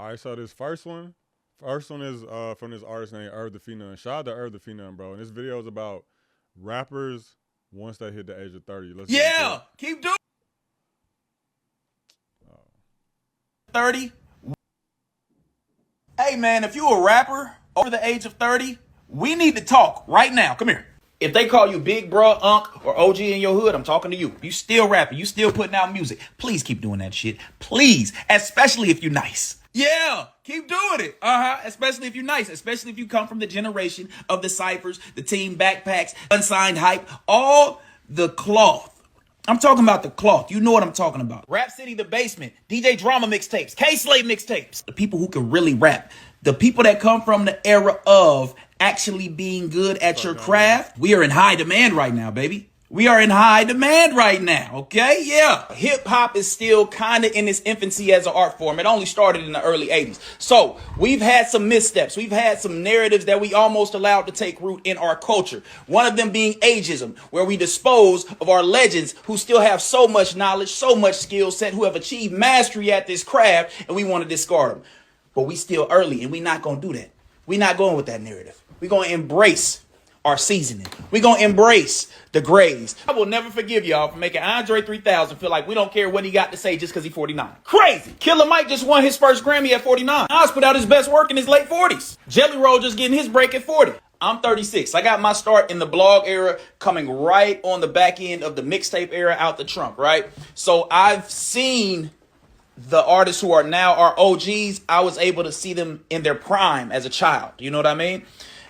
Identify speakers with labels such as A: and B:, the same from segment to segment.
A: All right, so this first one is from this artist named Irv the Phenom. Shout out to Irv the Phenom, bro. And this video is about rappers once they hit the age of 30. Let's get into
B: Yeah,
A: it.
B: keep doing
A: Oh,
B: 30. Hey man, if you a rapper over the age of 30, we need to talk right now. Come here. If they call you big bro, unk, or OG in your hood, I'm talking to you. You still rapping. You still putting out music. Please keep doing that shit. Please. Especially if you're nice. Yeah, keep doing it. Especially if you're nice. Especially if you come from the generation of the ciphers, the team backpacks, unsigned hype, all the cloth. I'm talking about the cloth. You know what I'm talking about. Rap City The Basement, DJ Drama mixtapes, K-Slave mixtapes. The people who can really rap. The people that come from the era of actually being good at your craft. We are in high demand right now, baby. We are in high demand right now, okay? Yeah. Hip hop is still kind of in its infancy as an art form. It only started in the early 80s. So we've had some missteps. We've had some narratives that we almost allowed to take root in our culture. One of them being ageism, where we dispose of our legends who still have so much knowledge, so much skill set, who have achieved mastery at this craft, and we want to discard them. But we still early, and we're not going to do that. We're not going with that narrative. We're going to embrace our seasoning. We're going to embrace the grays. I will never forgive y'all for making Andre 3000 feel like we don't care what he got to say just because he's 49. Crazy. Killer Mike just won his first Grammy at 49. Nas put out his best work in his late 40s. Jelly Roll just getting his break at 40. I'm 36. I got my start in the blog era coming right on the back end of the mixtape era out the trunk, right? So I've seen the artists who are now our OGs. I was able to see them in their prime as a child. You know what I mean?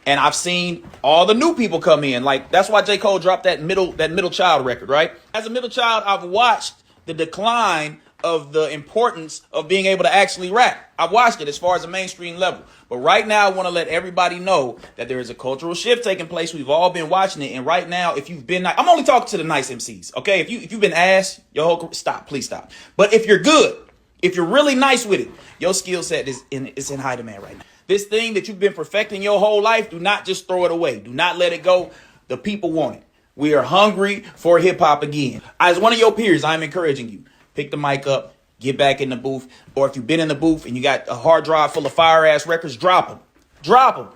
B: And I've seen all the new people come in. Like, that's why J. Cole dropped that middle child record, right? As a middle child, I've watched the decline of the importance of being able to actually rap. I've watched it as far as a mainstream level. But right now, I want to let everybody know that there is a cultural shift taking place. We've all been watching it. And right now, if you've been, I'm only talking to the nice MCs, okay? If you've been ass, your whole career, stop, please stop. But if you're good, if you're really nice with it, your skill set is in high demand right now. This thing that you've been perfecting your whole life, do not just throw it away. Do not let it go. The people want it. We are hungry for hip hop again. As one of your peers, I'm encouraging you. Pick the mic up, get back in the booth. Or if you've been in the booth and you got a hard drive full of fire ass records, drop them. Drop them.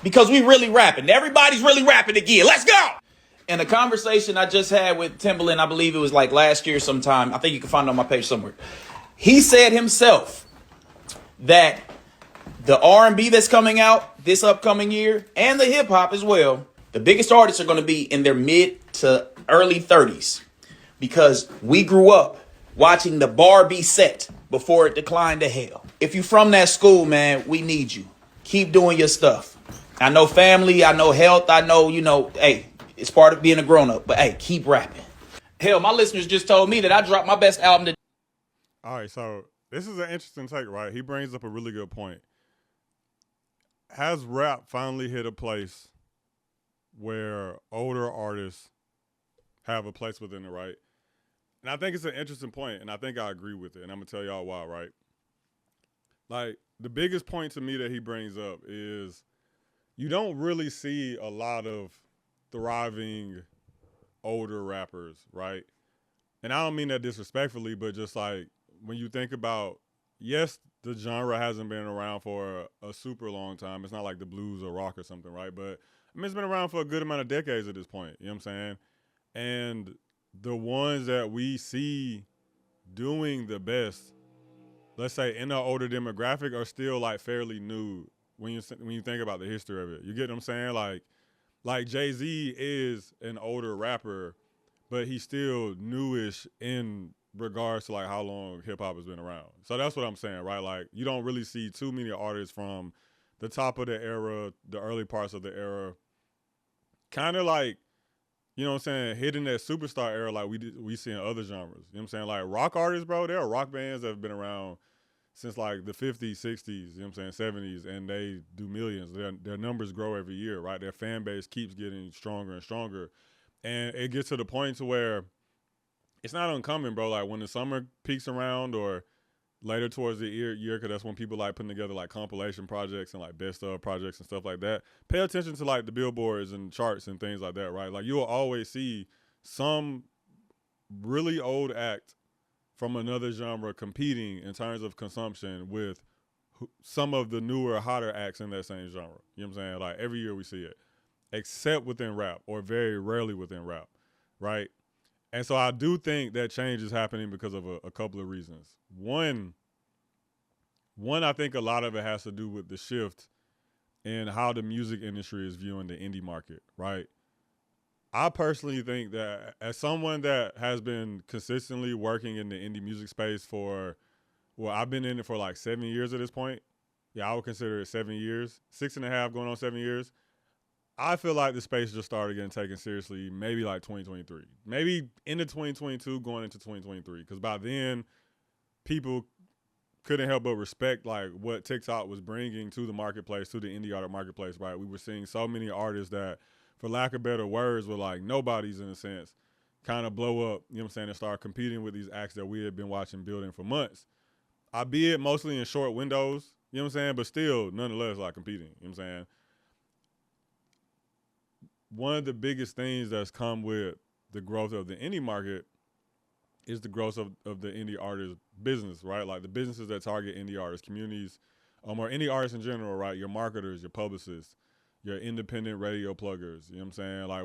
B: Because we really rapping. Everybody's really rapping again. Let's go. And the conversation I just had with Timbaland, I believe it was like last year sometime. I think you can find it on my page somewhere. He said himself that the R&B that's coming out this upcoming year and the hip hop as well, the biggest artists are going to be in their mid to early 30s because we grew up watching the Barbie set before it declined to hell. If you from that school, man, we need you. Keep doing your stuff. I know family, I know health, I know, hey, it's part of being a grown up, but hey, keep rapping. Hell, my listeners just told me that I dropped my best album today.
A: all right, so this is an interesting take, right? He brings up a really good point. Has rap finally hit a place where older artists have a place within it, right? And I think it's an interesting point, and I think I agree with it, and I'm going to tell y'all why, right? Like, the biggest point to me that he brings up is you don't really see a lot of thriving older rappers, right? And I don't mean that disrespectfully, but just like when you think about, yes, the genre hasn't been around for a super long time. It's not like the blues or rock or something, right? But I mean, it's been around for a good amount of decades at this point. You know what I'm saying? And the ones that we see doing the best, let's say in the older demographic, are still like fairly new when you think about the history of it. You get what I'm saying? Like Jay-Z is an older rapper, but he's still newish in regards to like how long hip hop has been around. So that's what I'm saying, right? Like you don't really see too many artists from the top of the era, the early parts of the era, kind of like, you know what I'm saying, hitting that superstar era like we see in other genres. You know what I'm saying? Like rock artists, bro, there are rock bands that have been around since like the 50s, 60s, you know what I'm saying, 70s, and they do millions. Their numbers grow every year, right? Their fan base keeps getting stronger and stronger. And it gets to the point to where it's not uncommon, bro. Like when the summer peaks around or later towards the year, because that's when people like putting together like compilation projects and like best of projects and stuff like that. Pay attention to like the billboards and charts and things like that, right? Like you'll always see some really old act from another genre competing in terms of consumption with some of the newer, hotter acts in that same genre. You know what I'm saying? Like every year we see it, except within rap, or very rarely within rap, right? And so I do think that change is happening because of a couple of reasons. One, I think a lot of it has to do with the shift in how the music industry is viewing the indie market, right? I personally think that as someone that has been consistently working in the indie music space for, well, I've been in it for like 7 years at this point. Yeah, I would consider it 7 years, 6.5 going on 7 years. I feel like the space just started getting taken seriously maybe like 2023, maybe into 2022 going into 2023, because by then people couldn't help but respect like what TikTok was bringing to the marketplace, to the indie art marketplace, right? We were seeing so many artists that, for lack of better words, were like nobodies in a sense, kind of blow up, you know what I'm saying, and start competing with these acts that we had been watching building for months, albeit mostly in short windows, you know what I'm saying, but still nonetheless like competing, you know what I'm saying. One of the biggest things that's come with the growth of the indie market is the growth of the indie artist business, right? Like the businesses that target indie artists, communities, or indie artists in general, right? Your marketers, your publicists, your independent radio pluggers, you know what I'm saying? Like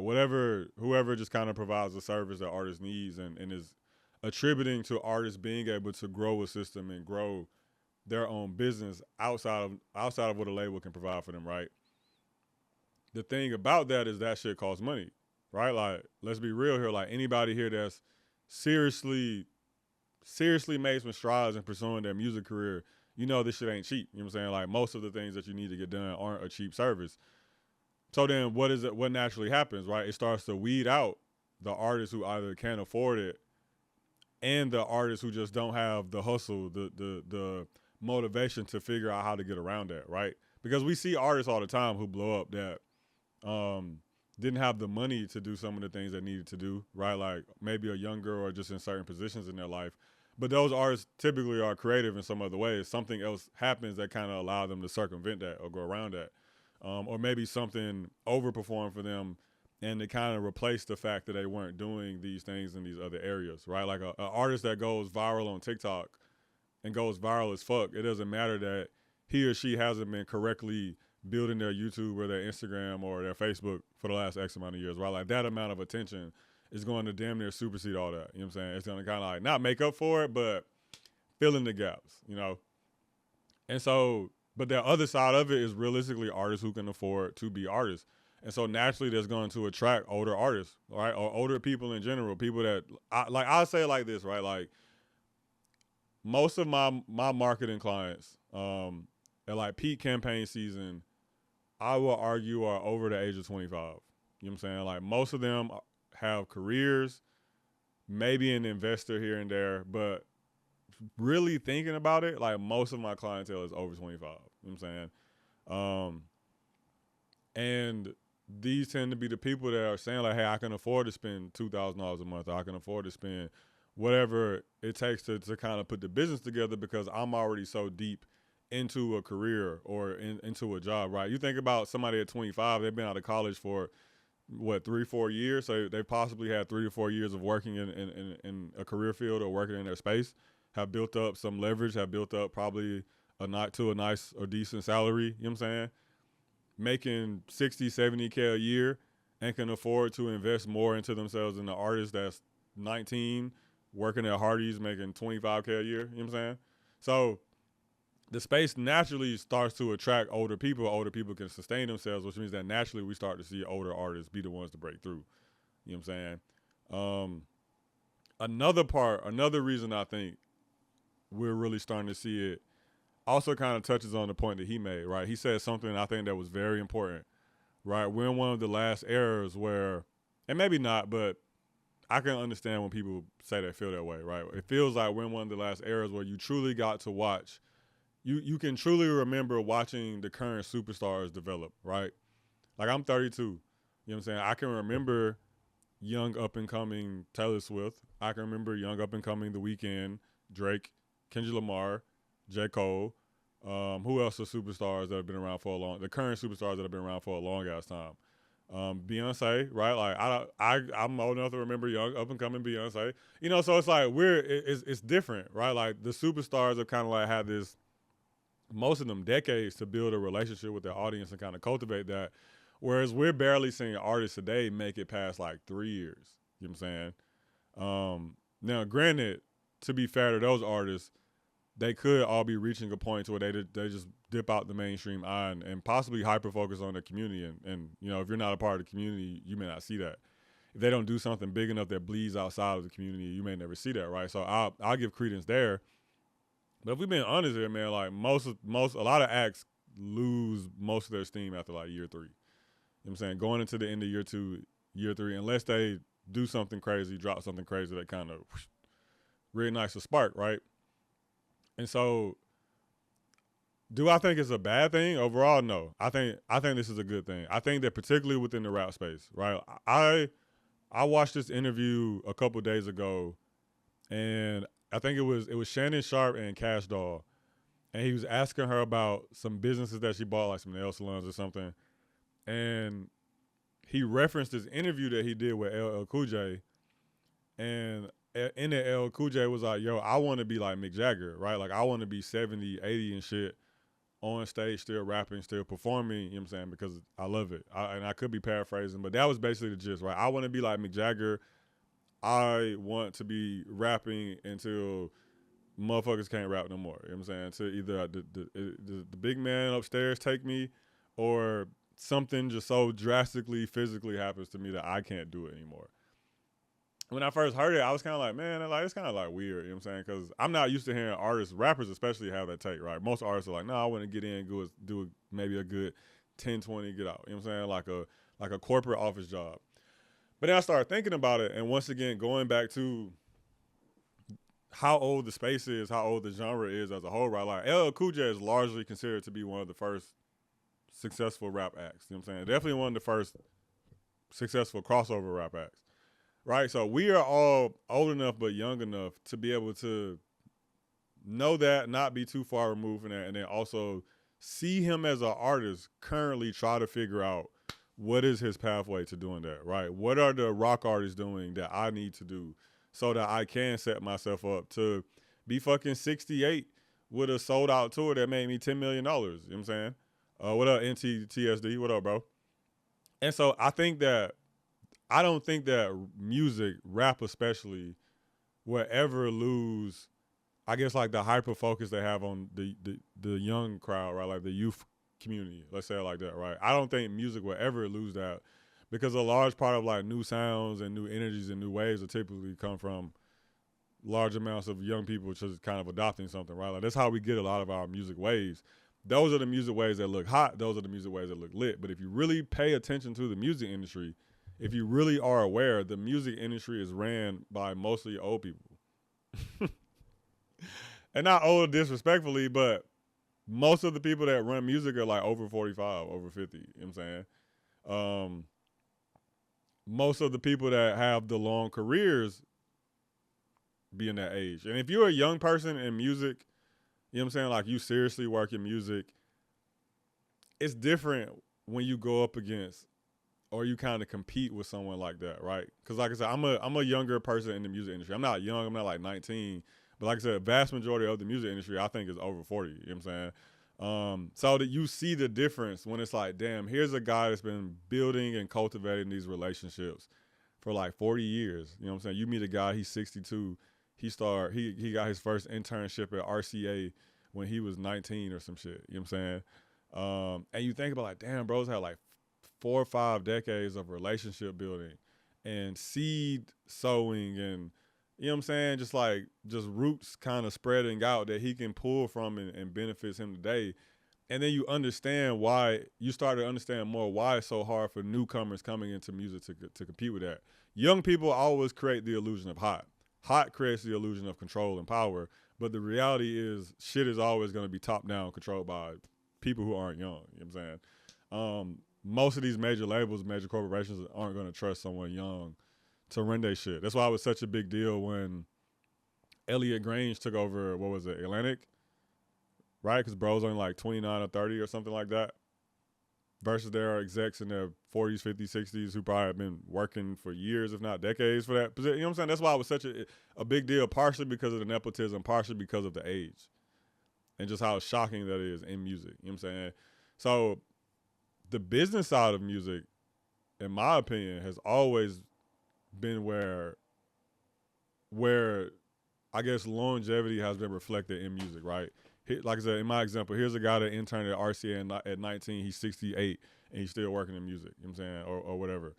A: whoever just kind of provides the service that artists needs, and is attributing to artists being able to grow a system and grow their own business outside of what a label can provide for them, right? The thing about that is that shit costs money, right? Like, let's be real here. Like anybody here that's seriously made some strides in pursuing their music career, you know this shit ain't cheap. You know what I'm saying? Like most of the things that you need to get done aren't a cheap service. So then what naturally happens, right? It starts to weed out the artists who either can't afford it and the artists who just don't have the hustle, the motivation to figure out how to get around that, right? Because we see artists all the time who blow up that um, didn't have the money to do some of the things they needed to do, right? Like maybe a young girl or just in certain positions in their life. But those artists typically are creative in some other ways. Something else happens that kind of allow them to circumvent that or go around that. Or maybe something overperformed for them and to kind of replace the fact that they weren't doing these things in these other areas, right? Like a artist that goes viral on TikTok and goes viral as fuck, it doesn't matter that he or she hasn't been correctly building their YouTube or their Instagram or their Facebook for the last X amount of years, right? Like that amount of attention is going to damn near supersede all that. You know what I'm saying? It's going to kind of like not make up for it, but fill in the gaps, you know? And so, but the other side of it is realistically artists who can afford to be artists. And so naturally that's going to attract older artists, right? Or older people in general, people that, I'll say it like this, right? Like most of my marketing clients at like peak campaign season, I will argue are over the age of 25. You know what I'm saying? Like most of them have careers, maybe an investor here and there, but really thinking about it, like most of my clientele is over 25. You know what I'm saying? And these tend to be the people that are saying like, hey, I can afford to spend $2,000 a month. Or I can afford to spend whatever it takes to kind of put the business together because I'm already so deep into a career or into a job, right? You think about somebody at 25, they've been out of college for what, 3-4 years, so they possibly had 3 to 4 years of working in a career field or working in their space, have built up some leverage, have built up probably a nice or decent salary, you know what I'm saying, making 60, 70K a year, and can afford to invest more into themselves than the artist that's 19 working at Hardee's making 25K a year, you know what I'm saying? So the space naturally starts to attract older people. Older people can sustain themselves, which means that naturally we start to see older artists be the ones to break through. You know what I'm saying? Another reason I think we're really starting to see it also kind of touches on the point that he made, right? He said something I think that was very important, right? We're in one of the last eras where, and maybe not, but I can understand when people say they feel that way, right? It feels like we're in one of the last eras where you truly got to watch, you can truly remember watching the current superstars develop, right? Like I'm 32, you know what I'm saying? I can remember young up and coming Taylor Swift. I can remember young up and coming The Weeknd, Drake, Kendrick Lamar, J. Cole. Who else are superstars that have been around for the current superstars that have been around for a long ass time? Beyonce, right? Like I'm old enough to remember young up and coming Beyonce. You know, so it's like it's different, right? Like the superstars have kind of like had this most of them decades to build a relationship with their audience and kind of cultivate that. Whereas we're barely seeing artists today make it past like 3 years. You know what I'm saying? Now, granted, to be fair to those artists, they could all be reaching a point to where they just dip out the mainstream eye and possibly hyper focus on the community. And you know, if you're not a part of the community, you may not see that. If they don't do something big enough that bleeds outside of the community, you may never see that, right? So I'll give credence there. But if we've been honest here, man, like a lot of acts lose most of their steam after like year 3. You know what I'm saying? Going into the end of year 2, year 3, unless they do something crazy, drop something crazy that kind of really nice to spark, right? And so, do I think it's a bad thing overall? No, I think this is a good thing. I think that particularly within the rap space, right? I watched this interview a couple days ago, and I think it was Shannon Sharp and Cash Doll, and he was asking her about some businesses that she bought, like some nail salons or something, and he referenced this interview that he did with LL Cool J, and in it, LL Cool J was like, "Yo, I want to be like Mick Jagger, right? Like I want to be 70, 80 and shit on stage, still rapping, still performing, you know what I'm saying? Because I love it. And I could be paraphrasing, but that was basically the gist, right? I want to be like Mick Jagger. I want to be rapping until motherfuckers can't rap no more. You know what I'm saying? To either the big man upstairs take me, or something just so drastically physically happens to me that I can't do it anymore. When I first heard it, I was kind of like, man, like it's kind of like weird, you know what I'm saying? Because I'm not used to hearing artists, rappers especially, have that take, right? Most artists are like, no, I want to get in, maybe a good 10, 20, get out. You know what I'm saying? Like a corporate office job. But then I started thinking about it, and once again, going back to how old the space is, how old the genre is as a whole, right? Like LL Cool J is largely considered to be one of the first successful rap acts. You know what I'm saying? Definitely one of the first successful crossover rap acts. Right? So we are all old enough but young enough to be able to know that, not be too far removed from that, and then also see him as an artist currently try to figure out what is his pathway to doing that, right? What are the rock artists doing that I need to do so that I can set myself up to be fucking 68 with a sold out tour that made me $10 million. You know what I'm saying? What up, NTTSD? What up, bro? And so I don't think that music, rap especially, will ever lose, I guess, like the hyper focus they have on the young crowd, right? Like the youth community, let's say it like that, right? I don't think music will ever lose that, because a large part of like new sounds and new energies and new ways will typically come from large amounts of young people just kind of adopting something, right? Like that's how we get a lot of our music waves. Those are the music waves that look hot. Those are the music waves that look lit. But if you really pay attention to the music industry, if you really are aware, the music industry is ran by mostly old people. And not old disrespectfully, but most of the people that run music are like over 45, over 50. You know what I'm saying? Um, most of the people that have the long careers be in that age. And if you're a young person in music, you know what I'm saying? Like you seriously work in music, it's different when you go up against or you kind of compete with someone like that, right? Because like I said, I'm a younger person in the music industry. I'm not young. I'm not like 19. But like I said, the vast majority of the music industry, I think, is over 40. You know what I'm saying? So that you see the difference when it's like, damn, here's a guy that's been building and cultivating these relationships for like 40 years. You know what I'm saying? You meet a guy, he's 62. He got his first internship at RCA when he was 19 or some shit. You know what I'm saying? And you think about like, damn, bros had like 4 or 5 decades of relationship building and seed sowing, and you know what I'm saying, just roots kind of spreading out that he can pull from and benefits him today. And then you start to understand more why it's so hard for newcomers coming into music to compete with that. Young people always create the illusion of hot. Hot creates the illusion of control and power, but the reality is shit is always going to be top down, controlled by people who aren't young. You know what I'm saying? Most of these major labels, major corporations aren't going to trust someone young to run their shit. That's why it was such a big deal when Elliot Grange took over, what was it, Atlantic, right? Because bro's only like 29 or 30 or something like that, versus their execs in their 40s, 50s, 60s who probably have been working for years, if not decades, for that position. You know what I'm saying? That's why it was such a big deal, partially because of the nepotism, partially because of the age. and just how shocking that is in music. You know what I'm saying? So the business side of music, in my opinion, has always been where I guess longevity has been reflected in music, right? Like I said, in my example, here's a guy that interned at RCA at 19. He's 68 and he's still working in music. You know what I'm saying, or whatever.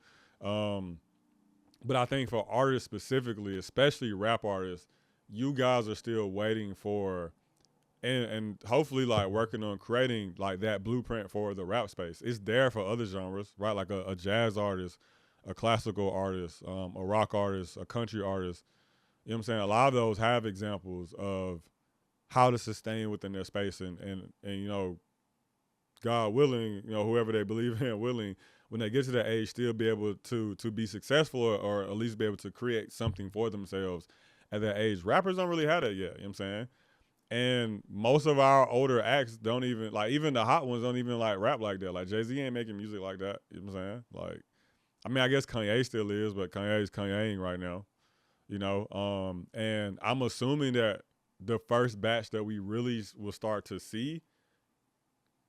A: But I think for artists specifically, especially rap artists, you guys are still waiting for and hopefully like working on creating like that blueprint for the rap space. It's there for other genres, right? Like a jazz artist, a classical artist, a rock artist, a country artist. You know what I'm saying? A lot of those have examples of how to sustain within their space and you know, God willing, you know, whoever they believe in willing, when they get to that age, still be able to be successful or at least be able to create something for themselves at that age. Rappers don't really have that yet, you know what I'm saying? And most of our older acts don't even like, even the hot ones don't even like rap like that. Like Jay-Z ain't making music like that. You know what I'm saying? Like, I mean, I guess Kanye still is, but Kanye's Kanyeing right now. You know, and I'm assuming that the first batch that we really will start to see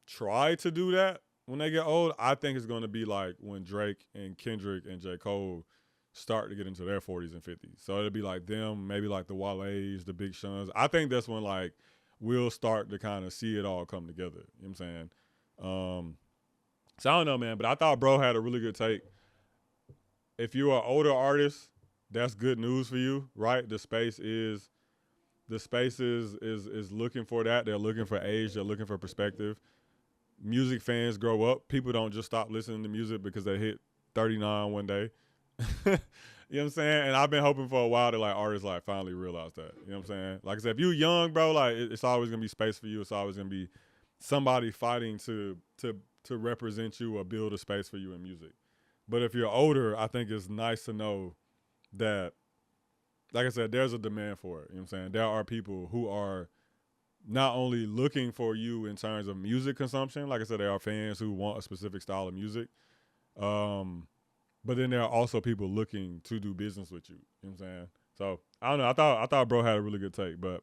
A: try to do that when they get old, I think it's going to be like when Drake and Kendrick and J. Cole start to get into their 40s and 50s. So it'll be like them, maybe like the Wale's, the Big Sean's. I think that's when like we'll start to kind of see it all come together. You know what I'm saying? So I don't know, man, but I thought bro had a really good take. If you're an older artist, that's good news for you, right? The space is looking for that. They're looking for age. They're looking for perspective. Music fans grow up. People don't just stop listening to music because they hit 39 one day. You know what I'm saying? And I've been hoping for a while that like artists like finally realize that. You know what I'm saying? Like I said, if you're young, bro, like it's always gonna be space for you. It's always gonna be somebody fighting to represent you or build a space for you in music. But if you're older, I think it's nice to know that, like I said, there's a demand for it. You know what I'm saying? There are people who are not only looking for you in terms of music consumption, like I said, there are fans who want a specific style of music. But then there are also people looking to do business with you. You know what I'm saying? So I don't know. I thought bro had a really good take, but